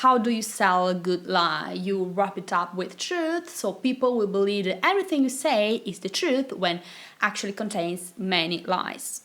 how do you sell a good lie? You wrap it up with truth, so people will believe that everything you say is the truth when actually contains many lies.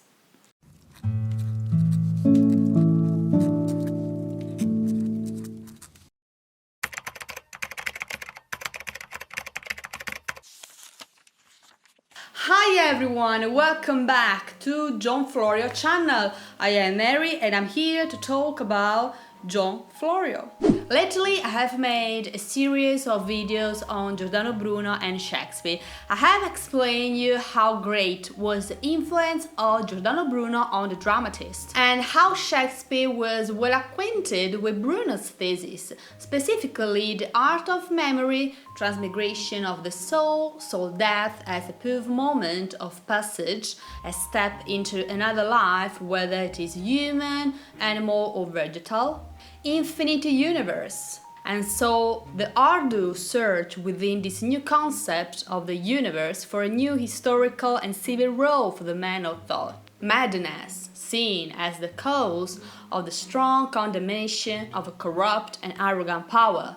Hi everyone, welcome back to John Florio channel. I am Mary and I'm here to talk about John Florio. Lately I have made a series of videos on Giordano Bruno and Shakespeare. I have explained you how great was the influence of Giordano Bruno on the dramatist and how Shakespeare was well acquainted with Bruno's thesis, specifically the art of memory, transmigration of the soul, soul death as a pure moment of passage, a step into another life, whether it is human, animal or vegetal, infinite universe. And so the arduous search within this new concept of the universe for a new historical and civil role for the man of thought. Madness, seen as the cause of the strong condemnation of a corrupt and arrogant power.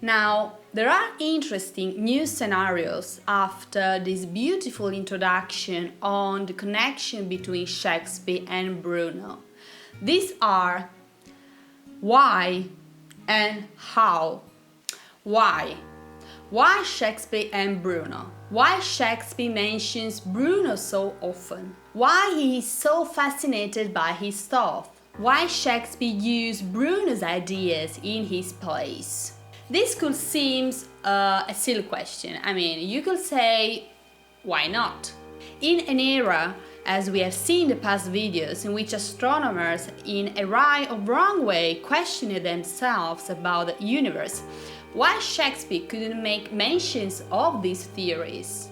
Now, there are interesting new scenarios after this beautiful introduction on the connection between Shakespeare and Bruno. These are why and how. Why? Why Shakespeare and Bruno? Why Shakespeare mentions Bruno so often? Why he is so fascinated by his thought? Why Shakespeare used Bruno's ideas in his plays? This could seem a silly question. I mean, you could say, why not? In an era, as we have seen in the past videos, in which astronomers in a right or wrong way questioned themselves about the universe, why Shakespeare couldn't make mentions of these theories?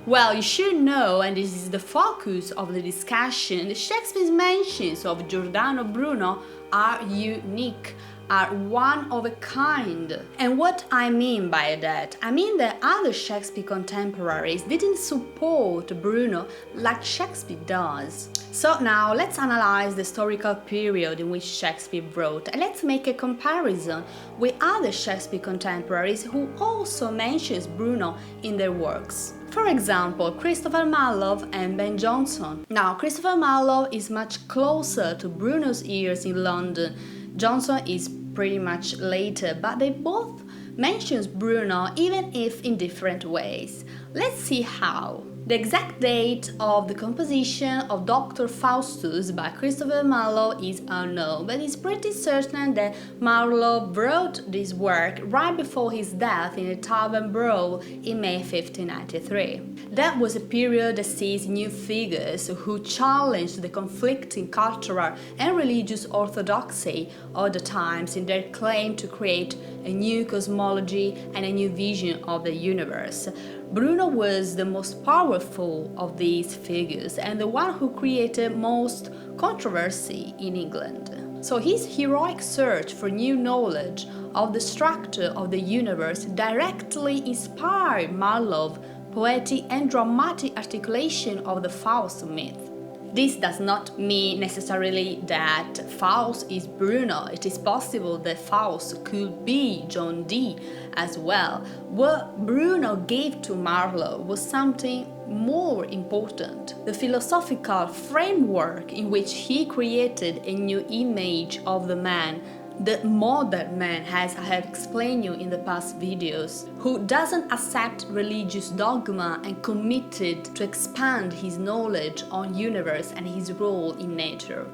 Well, you should know, and this is the focus of the discussion, that Shakespeare's mentions of Giordano Bruno are unique, are one of a kind. And what I mean by that? I mean that other Shakespeare contemporaries didn't support Bruno like Shakespeare does. So now let's analyze the historical period in which Shakespeare wrote and let's make a comparison with other Shakespeare contemporaries who also mentions Bruno in their works. For example, Christopher Marlowe and Ben Jonson. Now, Christopher Marlowe is much closer to Bruno's years in London. Jonson is pretty much later, but they both mention Bruno even if in different ways. Let's see how. The exact date of the composition of Dr. Faustus by Christopher Marlowe is unknown, but it's pretty certain that Marlowe wrote this work right before his death in a tavern brawl in May 1593. That was a period that sees new figures who challenged the conflicting cultural and religious orthodoxy of the times in their claim to create a new cosmology and a new vision of the universe. Bruno was the most powerful of these figures and the one who created most controversy in England. So his heroic search for new knowledge of the structure of the universe directly inspired Marlowe's poetic and dramatic articulation of the Faust myth. This does not mean necessarily that Faust is Bruno. It is possible that Faust could be John Dee as well. What Bruno gave to Marlowe was something more important: the philosophical framework in which he created a new image of the man, the modern man, as I have explained you in the past videos, who doesn't accept religious dogma and committed to expand his knowledge on universe and his role in nature.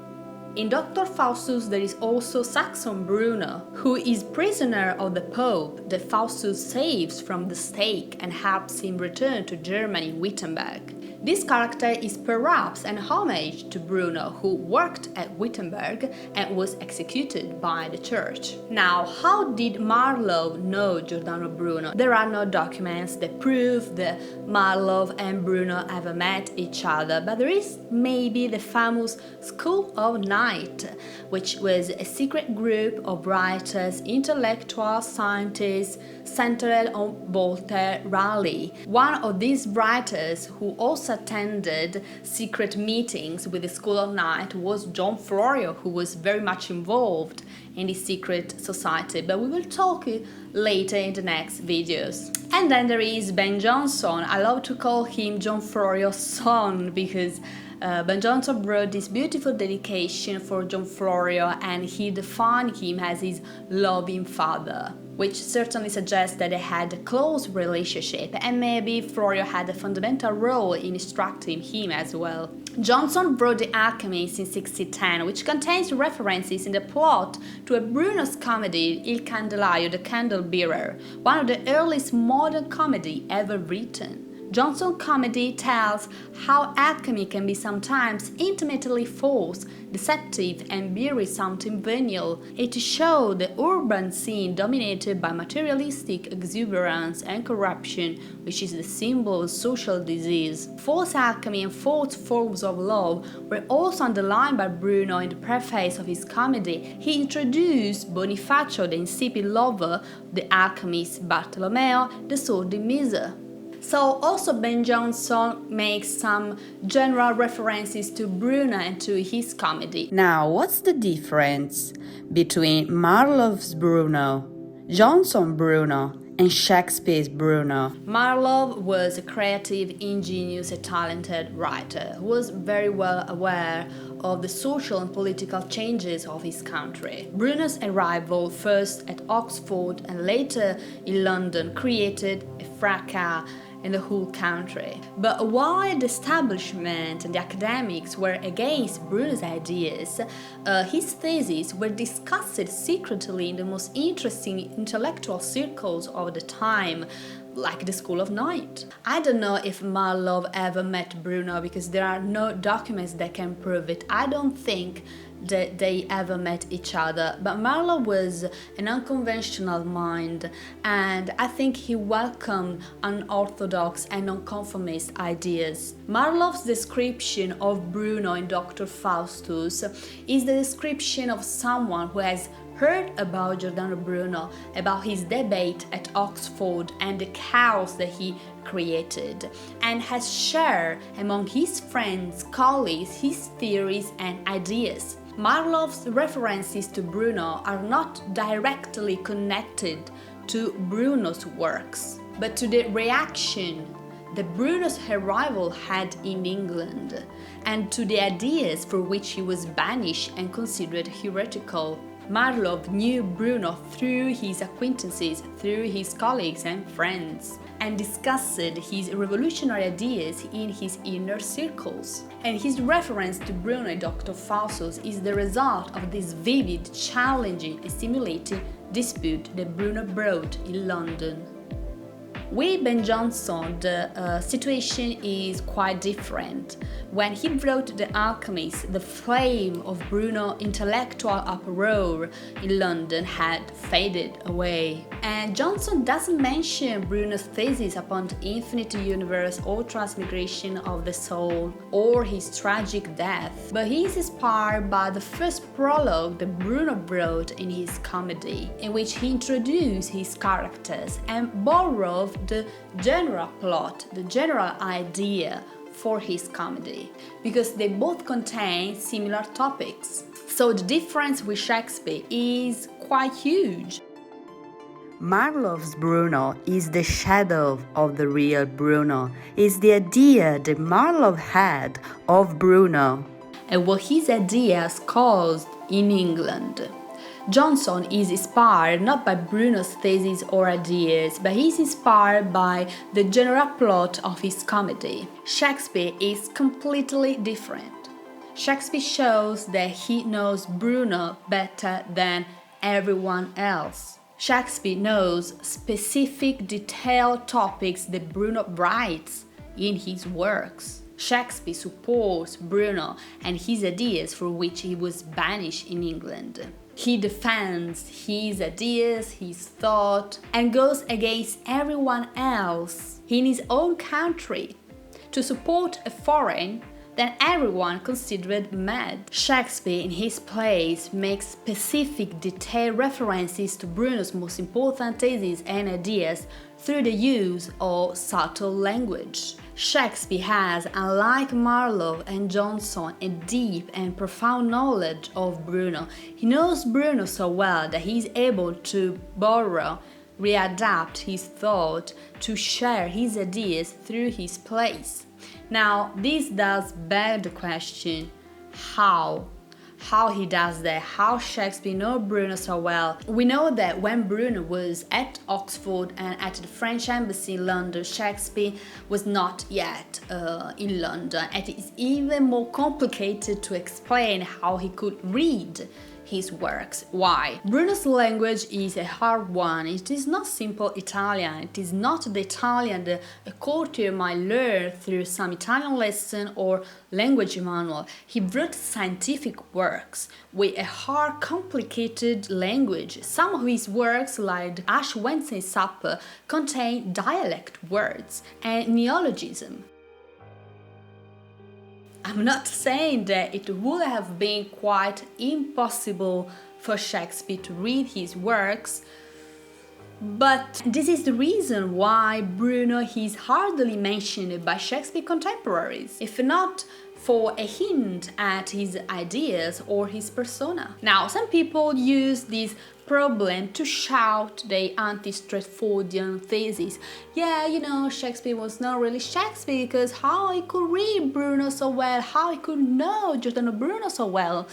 In Dr. Faustus there is also Saxon Bruno, who is prisoner of the Pope that Faustus saves from the stake and helps him return to Germany, Wittenberg. This character is perhaps an homage to Bruno, who worked at Wittenberg and was executed by the church. Now, how did Marlowe know Giordano Bruno? There are no documents that prove that Marlowe and Bruno ever met each other, but there is maybe the famous School of Night, which was a secret group of writers, intellectuals, scientists, centered on Voltaire Raleigh. One of these writers, who also first attended secret meetings with the School of Night was John Florio, who was very much involved in the secret society, but we will talk later in the next videos. And then there is Ben Jonson. I love to call him John Florio's son because Ben Jonson wrote this beautiful dedication for John Florio, and he defined him as his loving father, which certainly suggests that they had a close relationship, and maybe Florio had a fundamental role in instructing him as well. Jonson wrote The Alchemist in 1610, which contains references in the plot to a Bruno's comedy, Il Candelaio, the Candle Bearer, one of the earliest modern comedy ever written. Jonson's comedy tells how alchemy can be sometimes intimately false, deceptive, and bear something venial. It shows the urban scene dominated by materialistic exuberance and corruption, which is the symbol of social disease. False alchemy and false forms of love were also underlined by Bruno in the preface of his comedy. He introduced Bonifacio, the insipid lover, the alchemist Bartolomeo, the sordid miser. So also Ben Jonson makes some general references to Bruno and to his comedy. Now, what's the difference between Marlowe's Bruno, Jonson's Bruno, and Shakespeare's Bruno? Marlowe was a creative, ingenious, and talented writer who was very well aware of the social and political changes of his country. Bruno's arrival, first at Oxford and later in London, created a fracas in the whole country. But while the establishment and the academics were against Bruno's ideas, his theses were discussed secretly in the most interesting intellectual circles of the time, like the School of Night. I don't know if Marlowe ever met Bruno because there are no documents that can prove it. I don't think that they ever met each other, but Marlowe was an unconventional mind, and I think he welcomed unorthodox and nonconformist ideas. Marlowe's description of Bruno in Dr. Faustus is the description of someone who has heard about Giordano Bruno, about his debate at Oxford and the chaos that he created, and has shared among his friends, colleagues, his theories and ideas. Marlowe's references to Bruno are not directly connected to Bruno's works, but to the reaction that Bruno's arrival had in England, and to the ideas for which he was banished and considered heretical. Marlowe knew Bruno through his acquaintances, through his colleagues and friends, and discussed his revolutionary ideas in his inner circles. And his reference to Bruno in Dr. Faustus is the result of this vivid, challenging and stimulating dispute that Bruno brought in London. With Ben Jonson, the situation is quite different. When he wrote The Alchemist, the flame of Bruno's intellectual uproar in London had faded away. And Jonson doesn't mention Bruno's thesis upon the infinite universe or transmigration of the soul, or his tragic death, but he is inspired by the first prologue that Bruno wrote in his comedy, in which he introduced his characters and borrowed the general plot, the general idea for his comedy, because they both contain similar topics. So the difference with Shakespeare is quite huge. Marlowe's Bruno is the shadow of the real Bruno, is the idea that Marlowe had of Bruno, and what his ideas caused in England. Jonson is inspired not by Bruno's thesis or ideas, but he is inspired by the general plot of his comedy. Shakespeare is completely different. Shakespeare shows that he knows Bruno better than everyone else. Shakespeare knows specific detailed topics that Bruno writes in his works. Shakespeare supports Bruno and his ideas for which he was banished in England. He defends his ideas, his thought, and goes against everyone else in his own country to support a foreign then everyone considered mad. Shakespeare, in his plays, makes specific, detailed references to Bruno's most important theses and ideas through the use of subtle language. Shakespeare has, unlike Marlowe and Johnson, a deep and profound knowledge of Bruno. He knows Bruno so well that he is able to borrow, readapt his thought, to share his ideas through his plays. Now, this does beg the question, how he does that, how Shakespeare knows Bruno so well. We know that when Bruno was at Oxford and at the French embassy in London, Shakespeare was not yet in London, and it is even more complicated to explain how he could read his works. Why? Bruno's language is a hard one. It is not simple Italian. It is not the Italian that a courtier might learn through some Italian lesson or language manual. He wrote scientific works with a hard, complicated language. Some of his works, like Ash Wednesday Supper, contain dialect words and neologism. I'm not saying that it would have been quite impossible for Shakespeare to read his works, but this is the reason why Bruno is hardly mentioned by Shakespeare contemporaries, if not for a hint at his ideas or his persona. Now, some people use this problem to shout the anti-Stratfordian thesis. Yeah, you know, Shakespeare was not really Shakespeare because how he could read Bruno so well, how he could know Giordano Bruno so well.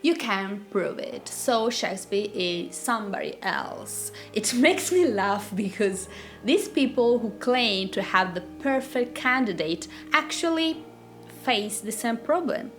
You can't prove it, so Shakespeare is somebody else. It makes me laugh because these people who claim to have the perfect candidate actually face the same problem.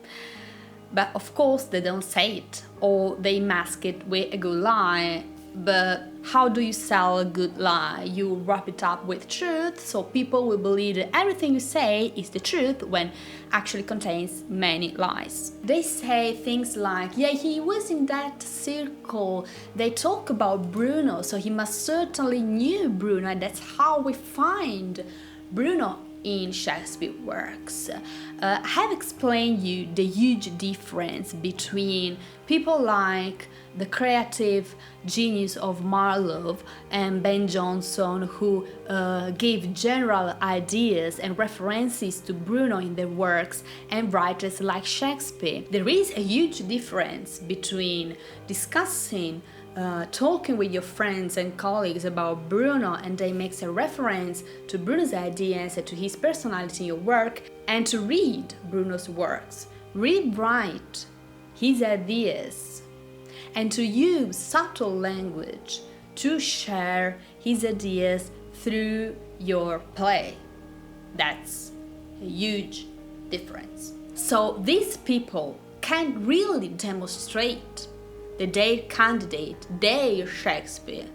But of course they don't say it, or they mask it with a good lie. But how do you sell a good lie? You wrap it up with truth, so people will believe that everything you say is the truth when actually contains many lies. They say things like, yeah, he was in that circle, they talk about Bruno, so he must certainly knew Bruno, and that's how we find Bruno in Shakespeare works. I have explained you the huge difference between people like the creative genius of Marlowe and Ben Jonson, who gave general ideas and references to Bruno in their works, and writers like Shakespeare. There is a huge difference between discussing talking with your friends and colleagues about Bruno and they make a reference to Bruno's ideas and to his personality in your work, and to read Bruno's works, rewrite his ideas, and to use subtle language to share his ideas through your play. That's a huge difference. So these people can really demonstrate that their candidate, their Shakespeare,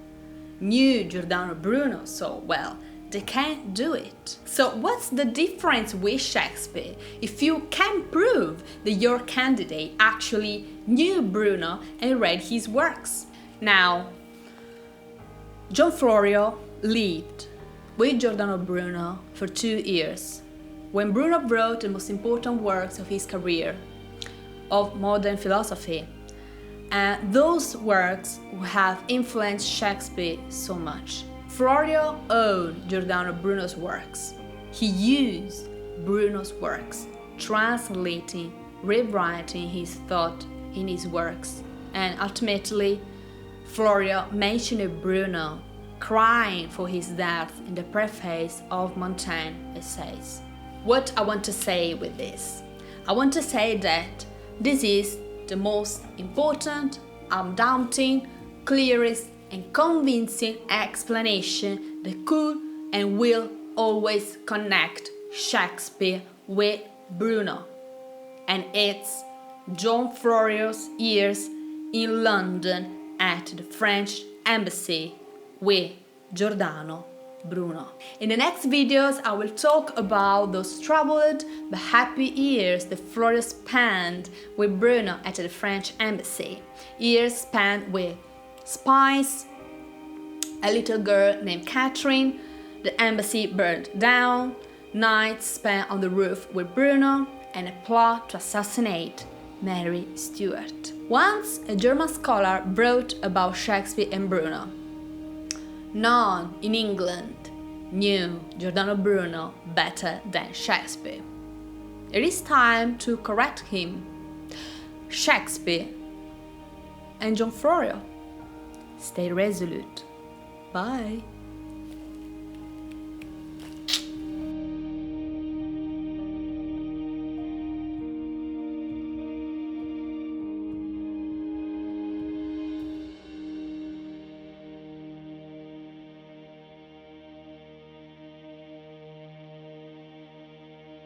knew Giordano Bruno so well. They can't do it. So what's the difference with Shakespeare? If you can prove that your candidate actually knew Bruno and read his works. Now, John Florio lived with Giordano Bruno for 2 years, when Bruno wrote the most important works of his career, of modern philosophy. And those works have influenced Shakespeare so much. Florio owned Giordano Bruno's works. He used Bruno's works, translating, rewriting his thought in his works. And ultimately, Florio mentioned Bruno crying for his death in the preface of Montaigne essays. What I want to say with this? I want to say that this is the most important, undoubting, clearest and convincing explanation that could and will always connect Shakespeare with Bruno. And it's John Florio's years in London at the French embassy with Giordano Bruno. In the next videos, I will talk about those troubled but happy years that Florio spent with Bruno at the French embassy. Years spent with spies, a little girl named Catherine, the embassy burned down, nights spent on the roof with Bruno, and a plot to assassinate Mary Stuart. Once a German scholar wrote about Shakespeare and Bruno. None in England knew Giordano Bruno better than Shakespeare. It is time to correct him. Shakespeare and John Florio. Stay resolute. Bye.